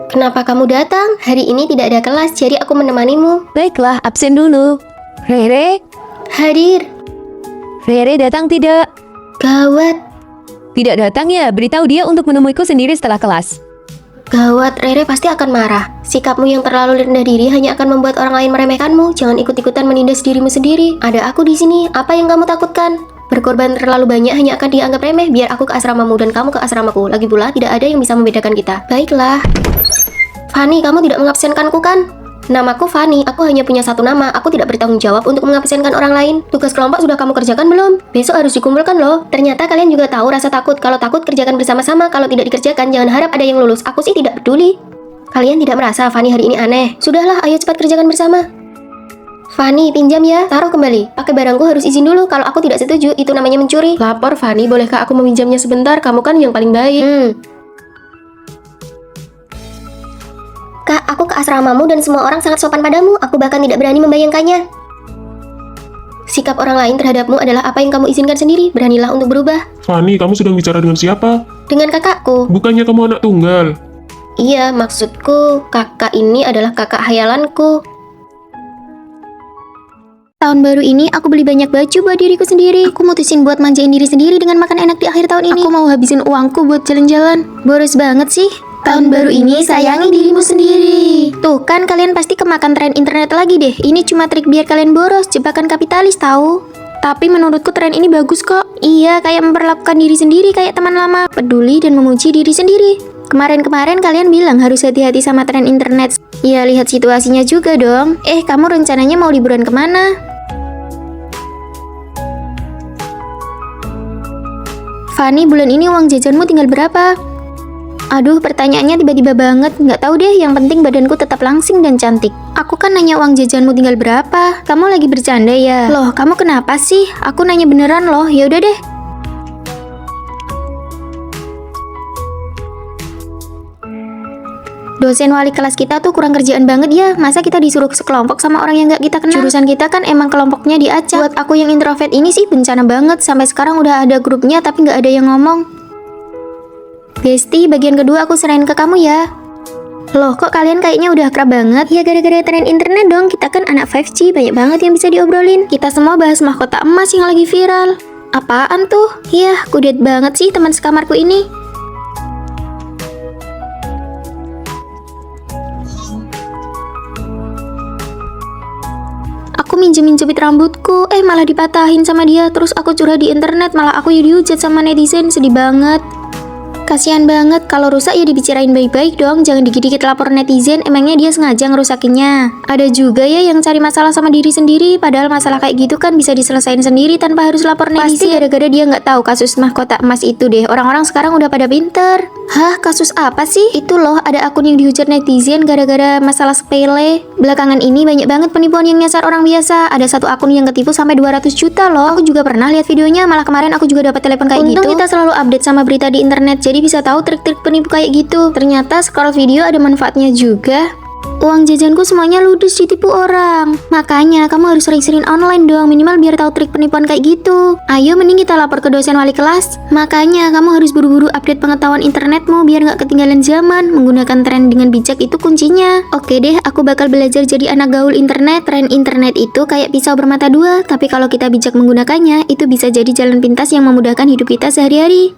Kenapa kamu datang? Hari ini tidak ada kelas, jadi aku menemanimu. Baiklah, absen dulu. Rere? Hadir. Rere datang tidak? Gawat. Tidak datang ya, beritahu dia untuk menemuiku sendiri setelah kelas. Gawat, Rere pasti akan marah. Sikapmu yang terlalu rendah diri hanya akan membuat orang lain meremehkanmu. Jangan ikut-ikutan menindas dirimu sendiri. Ada aku di sini. Apa yang kamu takutkan? Berkorban terlalu banyak hanya akan dianggap remeh. Biar aku ke asramamu dan kamu ke asramaku. Lagi pula, tidak ada yang bisa membedakan kita. Baiklah. Fanny, kamu tidak mengabsenkanku kan? Namaku Fanny, aku hanya punya satu nama. Aku tidak bertanggung jawab untuk mengabsenkan orang lain. Tugas kelompok sudah kamu kerjakan belum? Besok harus dikumpulkan loh. Ternyata kalian juga tahu rasa takut. Kalau takut, kerjakan bersama-sama. Kalau tidak dikerjakan, jangan harap ada yang lulus. Aku sih tidak peduli. Kalian tidak merasa Fanny hari ini aneh? Sudahlah, ayo cepat kerjakan bersama. Fanny, pinjam ya. Taruh kembali. Pakai barangku harus izin dulu. Kalau aku tidak setuju, itu namanya mencuri. Lapor Fanny, bolehkah aku meminjamnya sebentar? Kamu kan yang paling baik. Kak, aku ke asramamu dan semua orang sangat sopan padamu. Aku bahkan tidak berani membayangkannya. Sikap orang lain terhadapmu adalah apa yang kamu izinkan sendiri. Beranilah untuk berubah. Fanny, kamu sedang bicara dengan siapa? Dengan kakakku. Bukannya kamu anak tunggal? Iya, maksudku kakak ini adalah kakak hayalanku. Tahun baru ini aku beli banyak baju buat diriku sendiri. Aku mutusin buat manjain diri sendiri dengan makan enak di akhir tahun ini. Aku mau habisin uangku buat jalan-jalan. Boros banget sih. Tahun baru ini sayangi dirimu sendiri. Tuh kan kalian pasti kemakan tren internet lagi deh. Ini cuma trik biar kalian boros, jebakan kapitalis tahu. Tapi menurutku tren ini bagus kok. Iya, kayak memperlakukan diri sendiri kayak teman lama. Peduli dan memuji diri sendiri. Kemarin-kemarin kalian bilang harus hati-hati sama tren internet. Ya lihat situasinya juga dong. Kamu rencananya mau liburan kemana? Fanny, bulan ini uang jajanmu tinggal berapa? Aduh, pertanyaannya tiba-tiba banget. Nggak tahu deh, yang penting badanku tetap langsing dan cantik. Aku kan nanya uang jajanmu tinggal berapa. Kamu lagi bercanda ya? Loh, kamu kenapa sih? Aku nanya beneran loh. Ya udah deh. Dosen wali kelas kita tuh kurang kerjaan banget ya. Masa kita disuruh sekelompok sama orang yang nggak kita kenal? Jurusan kita kan emang kelompoknya diacak. Buat aku yang introvert ini sih bencana banget. Sampai sekarang udah ada grupnya tapi nggak ada yang ngomong. Besti, bagian kedua aku serahin ke kamu ya. Loh, kok kalian kayaknya udah akrab banget? Ya gara-gara tren internet dong, kita kan anak 5G, banyak banget yang bisa diobrolin. Kita semua bahas mahkota emas yang lagi viral. Apaan tuh? Yah, kudet banget sih teman sekamarku ini. Aku minjem jepit rambutku, malah dipatahin sama dia. Terus aku curhat di internet, malah aku dihujat sama netizen, sedih banget. Kasihan banget, kalau rusak ya dibicarain baik-baik dong, jangan dikit-dikit lapor netizen, emangnya dia sengaja ngerusakinnya. Ada juga ya yang cari masalah sama diri sendiri, padahal masalah kayak gitu kan bisa diselesain sendiri tanpa harus lapor netizen. Pasti gara-gara dia nggak tahu kasus mahkota emas itu deh, orang-orang sekarang udah pada pinter. Hah, kasus apa sih? Itu loh, ada akun yang dihujat netizen gara-gara masalah sepele. Belakangan ini banyak banget penipuan yang nyasar orang biasa, ada satu akun yang ketipu sampai 200 juta loh. Aku juga pernah lihat videonya, malah kemarin aku juga dapat telepon kayak gitu. Untung kita selalu update sama berita di internet, jadi bisa tahu trik-trik penipu kayak gitu. Ternyata scroll video ada manfaatnya juga. Uang jajanku semuanya ludes ditipu orang. Makanya kamu harus sering-sering online dong, minimal biar tahu trik penipuan kayak gitu. Ayo mending kita lapor ke dosen wali kelas. Makanya kamu harus buru-buru update pengetahuan internetmu biar nggak ketinggalan zaman. Menggunakan tren dengan bijak itu kuncinya. Oke deh, aku bakal belajar jadi anak gaul internet. Tren internet itu kayak pisau bermata dua, tapi kalau kita bijak menggunakannya, itu bisa jadi jalan pintas yang memudahkan hidup kita sehari-hari.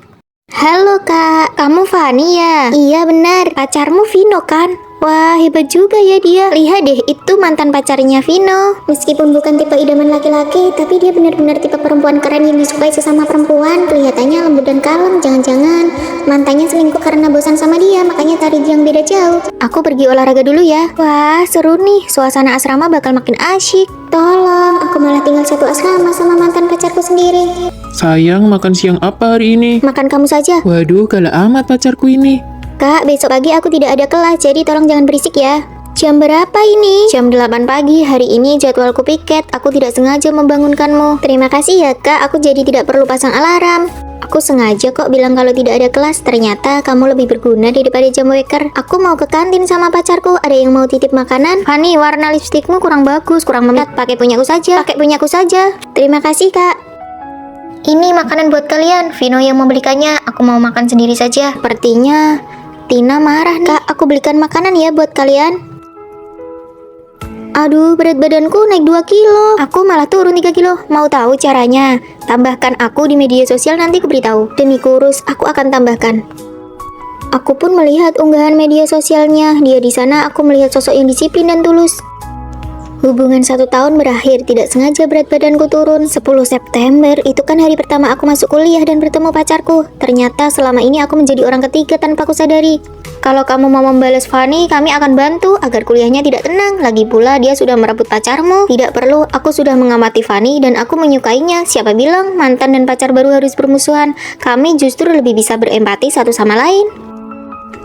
Halo kak, kamu Fani ya? Iya benar, pacarmu Vino kan? Wah, hebat juga ya dia. Lihat deh, itu mantan pacarnya Vino. Meskipun bukan tipe idaman laki-laki, tapi dia benar-benar tipe perempuan keren yang disukai sesama perempuan. Kelihatannya lembut dan kalem. Jangan-jangan mantannya selingkuh karena bosan sama dia, makanya cari yang beda jauh. Aku pergi olahraga dulu ya. Wah, seru nih. Suasana asrama bakal makin asyik. Tolong, aku malah tinggal satu asrama sama mantan pacarku sendiri. Sayang, makan siang apa hari ini? Makan kamu saja. Waduh, galak amat pacarku ini. Kak, besok pagi aku tidak ada kelas, jadi tolong jangan berisik ya. Jam berapa ini? Jam 8 pagi, hari ini jadwalku piket, aku tidak sengaja membangunkanmu. Terima kasih ya kak, aku jadi tidak perlu pasang alarm. Aku sengaja kok bilang kalau tidak ada kelas, ternyata kamu lebih berguna daripada jam waker. Aku mau ke kantin sama pacarku, ada yang mau titip makanan? Fani, warna lipstikmu kurang bagus, kurang memikat, pakai punyaku saja. Terima kasih kak. Ini makanan buat kalian, Vino yang membelikannya, aku mau makan sendiri saja. Sepertinya Tina marah nih. Kak, aku belikan makanan ya buat kalian. Aduh, berat badanku naik 2 kilo. Aku malah turun 3 kilo. Mau tahu caranya? Tambahkan aku di media sosial, nanti aku beritahu. Demi kurus, aku akan tambahkan. Aku pun melihat unggahan media sosialnya. Dia di sana, aku melihat sosok yang disiplin dan tulus. Hubungan 1 tahun berakhir, tidak sengaja berat badanku turun. 10 September, itu kan hari pertama aku masuk kuliah dan bertemu pacarku. Ternyata selama ini aku menjadi orang ketiga tanpa aku sadari. Kalau kamu mau membalas Fani, kami akan bantu agar kuliahnya tidak tenang. Lagi pula dia sudah merebut pacarmu. Tidak perlu, aku sudah mengamati Fani dan aku menyukainya. Siapa bilang mantan dan pacar baru harus bermusuhan? Kami justru lebih bisa berempati satu sama lain.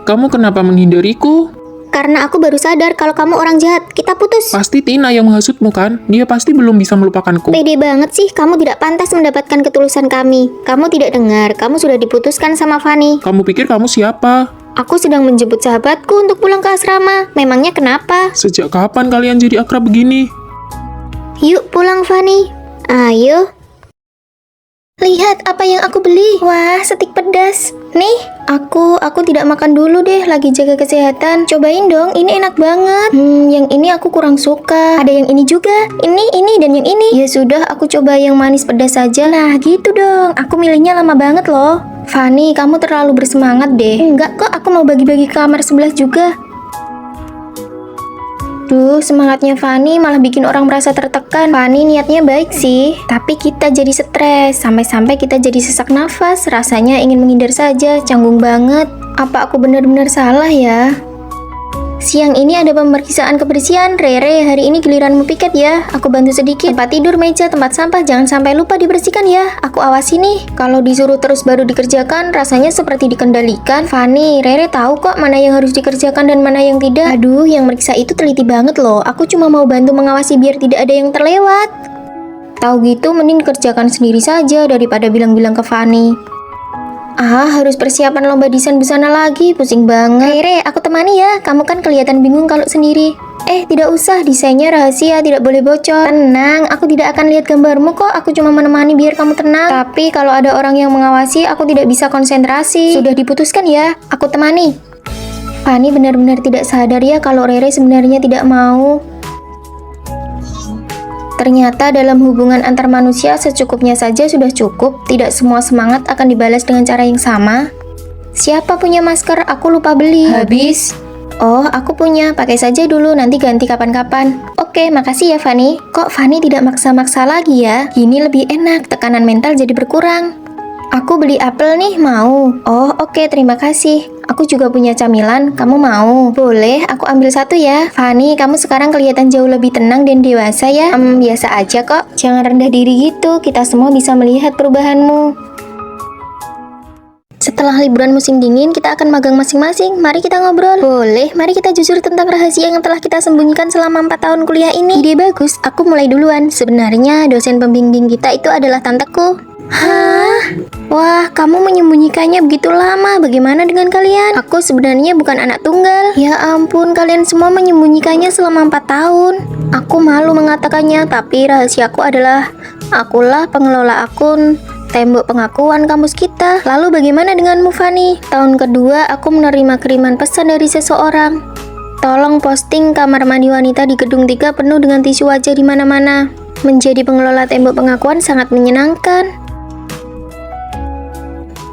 Kamu kenapa menghindariku? Karena aku baru sadar kalau kamu orang jahat. Kita putus. Pasti Tina yang menghasutmu kan? Dia pasti belum bisa melupakanku. Pede banget sih, kamu tidak pantas mendapatkan ketulusan kami. Kamu tidak dengar, kamu sudah diputuskan sama Fani. Kamu pikir kamu siapa? Aku sedang menjemput sahabatku untuk pulang ke asrama. Memangnya kenapa? Sejak kapan kalian jadi akrab begini? Yuk pulang Fani. Ayo. Lihat apa yang aku beli. Wah, stik pedas. Nih, aku tidak makan dulu deh, lagi jaga kesehatan. Cobain dong, ini enak banget. Yang ini aku kurang suka. Ada yang ini juga. Ini, dan yang ini. Ya sudah, aku coba yang manis pedas saja. Nah, gitu dong. Aku milihnya lama banget loh. Fani, kamu terlalu bersemangat deh. Enggak kok, aku mau bagi-bagi ke kamar sebelah juga. Duh, semangatnya Fani malah bikin orang merasa tertekan. Fani niatnya baik sih, tapi kita jadi stres. Sampai-sampai kita jadi sesak nafas. Rasanya ingin menghindar saja, canggung banget. Apa aku benar-benar salah ya? Siang ini ada pemeriksaan kebersihan. Rere, hari ini giliranmu piket ya. Aku bantu sedikit. Tempat tidur, meja, tempat sampah jangan sampai lupa dibersihkan ya. Aku awasi nih. Kalau disuruh terus baru dikerjakan, rasanya seperti dikendalikan. Fani, Rere tahu kok mana yang harus dikerjakan dan mana yang tidak. Aduh, yang meriksa itu teliti banget loh. Aku cuma mau bantu mengawasi biar tidak ada yang terlewat. Tahu gitu mending dikerjakan sendiri saja daripada bilang-bilang ke Fani. Harus persiapan lomba desain busana lagi, pusing banget. Rere, aku temani ya. Kamu kan kelihatan bingung kalau sendiri. Tidak usah, desainnya rahasia, tidak boleh bocor. Tenang, aku tidak akan lihat gambarmu kok. Aku cuma menemani biar kamu tenang. Tapi kalau ada orang yang mengawasi, aku tidak bisa konsentrasi. Sudah diputuskan ya, aku temani. Fani benar-benar tidak sadar ya kalau Rere sebenarnya tidak mau. Ternyata dalam hubungan antar manusia secukupnya saja sudah cukup, tidak semua semangat akan dibalas dengan cara yang sama. Siapa punya masker? Aku lupa beli. Habis. Oh, aku punya. Pakai saja dulu, nanti ganti kapan-kapan. Oke, makasih ya Fani. Kok Fani tidak maksa-maksa lagi ya? Gini lebih enak, tekanan mental jadi berkurang. Aku beli apel nih, mau? Oh, oke, terima kasih. Aku juga punya camilan, kamu mau? Boleh, aku ambil satu ya. Fani, kamu sekarang kelihatan jauh lebih tenang dan dewasa ya. Biasa aja kok. Jangan rendah diri gitu, kita semua bisa melihat perubahanmu. Setelah liburan musim dingin, kita akan magang masing-masing. Mari kita ngobrol. Boleh, mari kita jujur tentang rahasia yang telah kita sembunyikan selama 4 tahun kuliah ini. Ide bagus, aku mulai duluan. Sebenarnya dosen pembimbing kita itu adalah tanteku. Hah? Wah, kamu menyembunyikannya begitu lama. Bagaimana dengan kalian? Aku sebenarnya bukan anak tunggal. Ya ampun, kalian semua menyembunyikannya selama 4 tahun. Aku malu mengatakannya, tapi rahasiaku adalah akulah pengelola akun tembok pengakuan kampus kita. Lalu bagaimana denganmu, Fani? Tahun kedua, aku menerima kiriman pesan dari seseorang. Tolong posting kamar mandi wanita di gedung 3 penuh dengan tisu wajah di mana-mana. Menjadi pengelola tembok pengakuan sangat menyenangkan.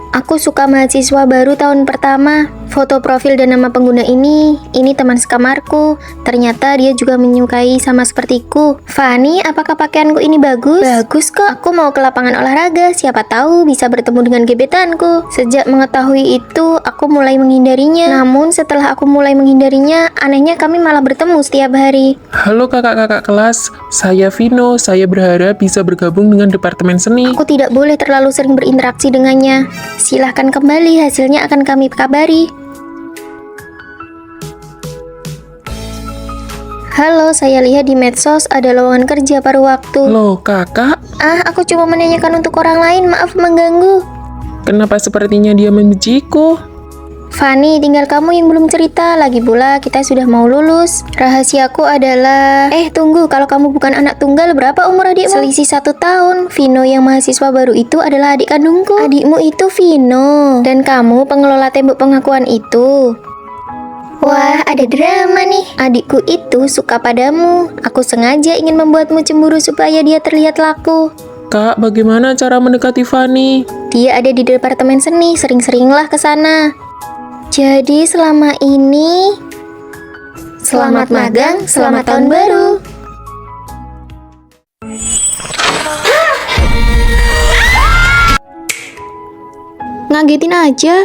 Aku suka mahasiswa baru tahun pertama. Foto profil dan nama pengguna ini teman sekamarku. Ternyata dia juga menyukai sama sepertiku. Fani, apakah pakaianku ini bagus? Bagus kok. Aku mau ke lapangan olahraga. Siapa tahu bisa bertemu dengan gebetanku. Sejak mengetahui itu, aku mulai menghindarinya. Namun setelah aku mulai menghindarinya, anehnya kami malah bertemu setiap hari. Halo kakak-kakak kelas, saya Vino. Saya berharap bisa bergabung dengan Departemen Seni. Aku tidak boleh terlalu sering berinteraksi dengannya. Silahkan kembali, hasilnya akan kami kabari. Halo, saya lihat di medsos ada lowongan kerja paruh waktu. Loh kakak, Aku cuma menanyakan untuk orang lain, maaf mengganggu. kenapa sepertinya dia membenciku? Fani, tinggal kamu yang belum cerita. Lagi pula kita sudah mau lulus. Rahasiaku adalah... tunggu, kalau kamu bukan anak tunggal, berapa umur adikmu? Selisih 1 tahun. Vino yang mahasiswa baru itu adalah adik kandungku. Adikmu itu Vino. Dan kamu pengelola tembok pengakuan itu. Wah, ada drama nih. Adikku itu suka padamu. Aku sengaja ingin membuatmu cemburu supaya dia terlihat laku. Kak, bagaimana cara mendekati Fani? Dia ada di Departemen Seni, sering-seringlah ke sana. Jadi selama ini... Selamat magang, selamat tahun baru. Ngagetin aja.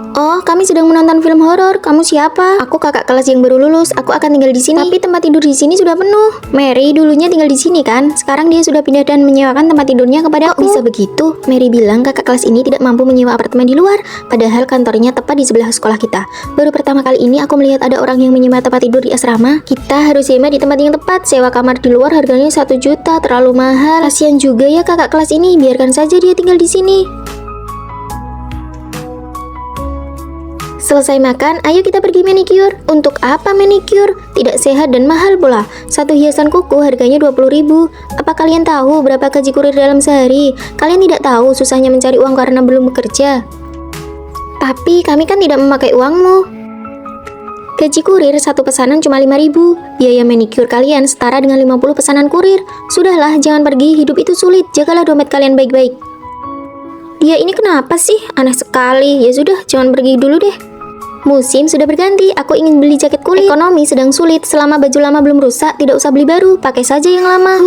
Oh, kami sedang menonton film horor. Kamu siapa? Aku kakak kelas yang baru lulus. Aku akan tinggal di sini. Tapi tempat tidur di sini sudah penuh. Mary dulunya tinggal di sini kan? Sekarang dia sudah pindah dan menyewakan tempat tidurnya kepada aku. Bisa begitu? Mary bilang kakak kelas ini tidak mampu menyewa apartemen di luar. Padahal kantornya tepat di sebelah sekolah kita. Baru pertama kali ini aku melihat ada orang yang menyewa tempat tidur di asrama. Kita harus sewa di tempat yang tepat. Sewa kamar di luar harganya 1 juta. Terlalu mahal. Kasian juga ya kakak kelas ini. Biarkan saja dia tinggal di sini. Selesai makan, ayo kita pergi manicure. Untuk apa manicure? Tidak sehat dan mahal pula. Satu hiasan kuku harganya 20.000. Apa kalian tahu berapa gaji kurir dalam sehari? Kalian tidak tahu susahnya mencari uang karena belum bekerja. Tapi kami kan tidak memakai uangmu. Gaji kurir satu pesanan cuma 5.000. Biaya manicure kalian setara dengan 50 pesanan kurir. Sudahlah, jangan pergi, hidup itu sulit. Jagalah dompet kalian baik-baik. Dia ini kenapa sih? Aneh sekali. Ya sudah, jangan pergi dulu deh. Musim sudah berganti, aku ingin beli jaket kulit. Ekonomi sedang sulit, selama baju lama belum rusak, tidak usah beli baru, pakai saja yang lama.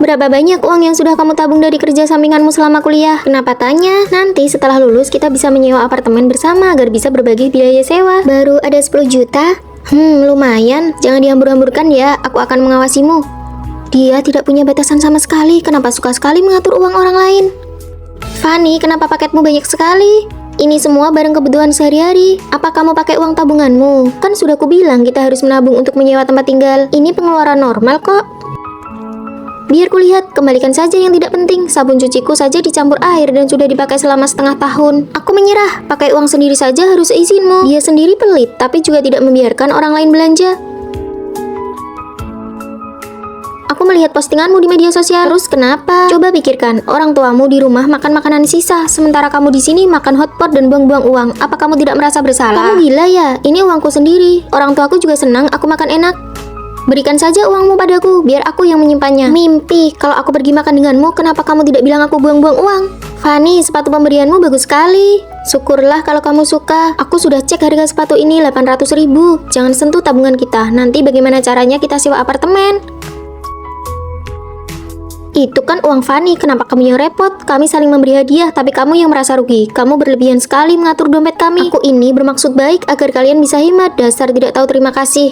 Berapa banyak uang yang sudah kamu tabung dari kerja sampinganmu selama kuliah? Kenapa tanya? Nanti setelah lulus kita bisa menyewa apartemen bersama agar bisa berbagi biaya sewa. Baru ada 10 juta? Lumayan, jangan dihambur-hamburkan ya, aku akan mengawasimu. Dia tidak punya batasan sama sekali, kenapa suka sekali mengatur uang orang lain? Fani, kenapa paketmu banyak sekali? Ini semua barang kebutuhan sehari-hari. Apa kamu pakai uang tabunganmu? Kan sudah kubilang kita harus menabung untuk menyewa tempat tinggal. Ini pengeluaran normal kok. Biar kulihat, kembalikan saja yang tidak penting. Sabun cuciku saja dicampur air dan sudah dipakai selama setengah tahun. Aku menyerah, pakai uang sendiri saja harus izinmu. Dia sendiri pelit, tapi juga tidak membiarkan orang lain belanja. Aku melihat postinganmu di media sosial. Terus kenapa? Coba pikirkan, orang tuamu di rumah makan makanan sisa, sementara kamu di sini makan hotpot dan buang-buang uang. Apa kamu tidak merasa bersalah? Kamu gila ya? Ini uangku sendiri. Orang tuaku juga senang aku makan enak. Berikan saja uangmu padaku, biar aku yang menyimpannya. Mimpi, kalau aku pergi makan denganmu, kenapa kamu tidak bilang aku buang-buang uang? Fani, sepatu pemberianmu bagus sekali. Syukurlah kalau kamu suka. Aku sudah cek harga sepatu ini 800.000. Jangan sentuh tabungan kita. Nanti bagaimana caranya kita sewa apartemen? Itu kan uang Fanny, kenapa kamu yang repot? Kami saling memberi hadiah, tapi kamu yang merasa rugi. Kamu berlebihan sekali mengatur dompet kami. Aku ini bermaksud baik agar kalian bisa hemat. Dasar tidak tahu terima kasih.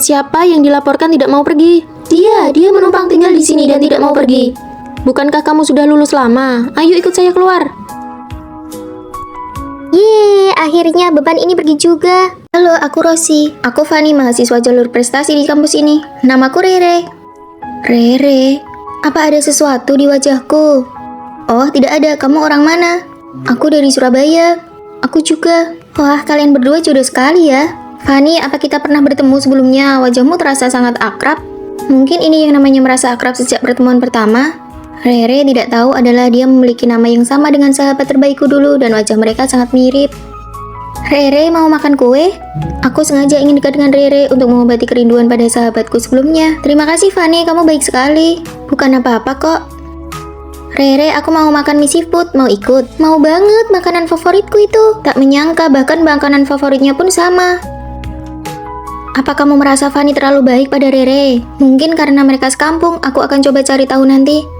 Siapa yang dilaporkan tidak mau pergi? Dia menumpang tinggal di sini dan tidak mau pergi. Bukankah kamu sudah lulus lama? Ayo ikut saya keluar. Yeay, akhirnya beban ini pergi juga. Halo, aku Rosi. Aku Fanny, mahasiswa jalur prestasi di kampus ini. Namaku Rere. Rere? Apa ada sesuatu di wajahku? Oh, tidak ada. Kamu orang mana? Aku dari Surabaya. Aku juga. Wah, kalian berdua jodoh sekali ya. Fanny, apa kita pernah bertemu sebelumnya? Wajahmu terasa sangat akrab. Mungkin ini yang namanya merasa akrab sejak pertemuan pertama. Rere tidak tahu adalah dia memiliki nama yang sama dengan sahabat terbaikku dulu dan wajah mereka sangat mirip. Rere mau makan kue? Aku sengaja ingin dekat dengan Rere untuk mengobati kerinduan pada sahabatku sebelumnya. Terima kasih Fanny, kamu baik sekali. Bukan apa-apa kok. Rere, aku mau makan mie seafood, mau ikut? Mau banget, makanan favoritku itu. Tak menyangka bahkan makanan favoritnya pun sama. Apa kamu merasa Fanny terlalu baik pada Rere? Mungkin karena mereka sekampung, aku akan coba cari tahu nanti.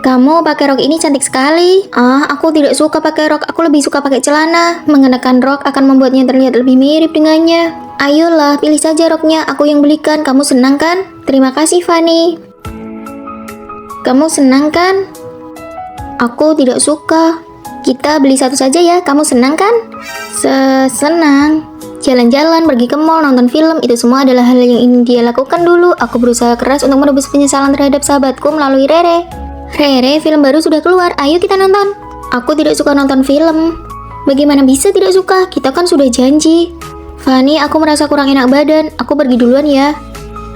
Kamu pakai rok ini cantik sekali. Aku tidak suka pakai rok, aku lebih suka pakai celana. Mengenakan rok akan membuatnya terlihat lebih mirip dengannya. Ayolah, pilih saja roknya, aku yang belikan. Kamu senang kan? Terima kasih, Fanny. Kamu senang kan? Aku tidak suka. Kita beli satu saja ya, kamu senang kan? Senang. Jalan-jalan, pergi ke mall, nonton film, itu semua adalah hal yang ingin dia lakukan dulu. Aku berusaha keras untuk menebus penyesalan terhadap sahabatku melalui Rere. Rere, film baru sudah keluar, ayo kita nonton. Aku tidak suka nonton film. Bagaimana bisa tidak suka? Kita kan sudah janji. Fanny, aku merasa kurang enak badan, aku pergi duluan ya.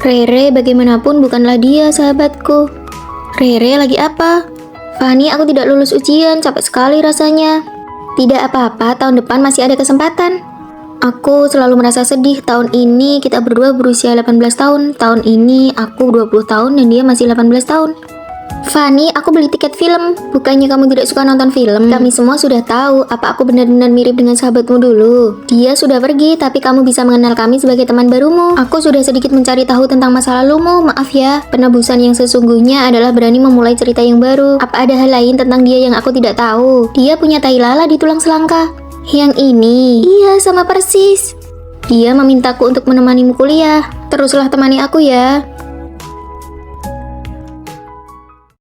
Rere, bagaimanapun bukanlah dia sahabatku. Rere, lagi apa? Fanny, aku tidak lulus ujian, capek sekali rasanya. Tidak apa-apa, tahun depan masih ada kesempatan. Aku selalu merasa sedih, tahun ini kita berdua berusia 18 tahun. Tahun ini aku 20 tahun dan dia masih 18 tahun. Fanny, aku beli tiket film. Bukannya kamu tidak suka nonton film? Kami semua sudah tahu apa aku benar-benar mirip dengan sahabatmu dulu. Dia sudah pergi, tapi kamu bisa mengenal kami sebagai teman barumu. Aku sudah sedikit mencari tahu tentang masa lalumu. Maaf ya, penebusan yang sesungguhnya adalah berani memulai cerita yang baru. Apa ada hal lain tentang dia yang aku tidak tahu? Dia punya tai lala di tulang selangka. Yang ini? Iya, sama persis. Dia memintaku untuk menemanimu kuliah. Teruslah temani aku ya.